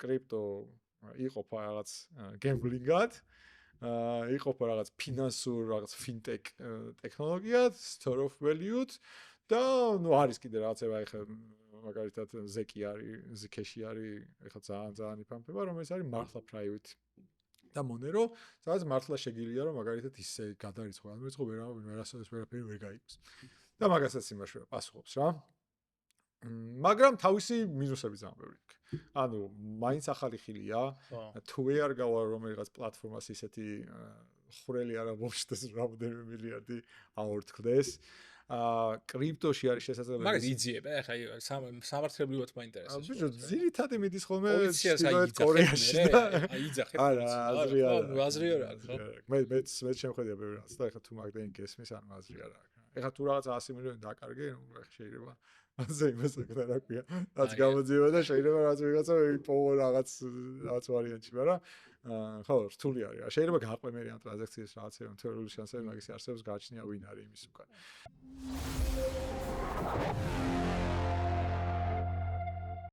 კრიპტო იყოფა რაღაც გემბლინგად, იყოფა რაღაც ფინანსურ, რაღაც fintech ტექნოლოგიად, store of value-თ და ნუ არის კიდე რაღაცება ეხლა მაგალითად ზეკი არის, ზქეში არის, ეხლა ძალიან იფამფება, რომელიც არის მართლა private და მონერო, სადაც მართლა შეგიძლია რომ მაგალითად ისე გადარიცხო, ამერცხო ვერაფერი ვერ გაიგოს. და მაგასაც იმაშია პასუხობს რა. მაგრამ თავისი მინუსები ძალიან ბევრი აქვს. ანუ მაინც ახალი ხილია, თუ არ გავა რომელიღაც პლატფორმას ისეთი ხვრელი არ ამოვშდეს რამდენიმე მილიარდი აორთქდეს. კრიპტოში არის შესაძლებელი. მაგას იძიება, ახლა სამართლებრივად მაინტერესებს. ბიჭო, ძირითადად მიდის ხოლმე ჩრდილოეთ კორეაში და აიძახეთ. არა, აზრი არ აქვს, ხო? მე შემხედია ბევრი რაც და ეხლა თუ მაგდენი გესმის, ანუ აზრი არ აქვს. ეხლა თუ რაღაც 100 მილიონი დაკარგე, შეიძლება ასე იმას აკეთე რა ქვია. რაც გამოძიება და შეიძლება რაღაც ვიღაცა იპოვო რაღაც ვარიანტში, მაგრამ ხო, რთული არის. შეიძლება გააყვემერიან ტრანზაქციას რაღაცა თეორიული შანსები მაგის არსებობს გააჩნია ვინ არის იმის უკან.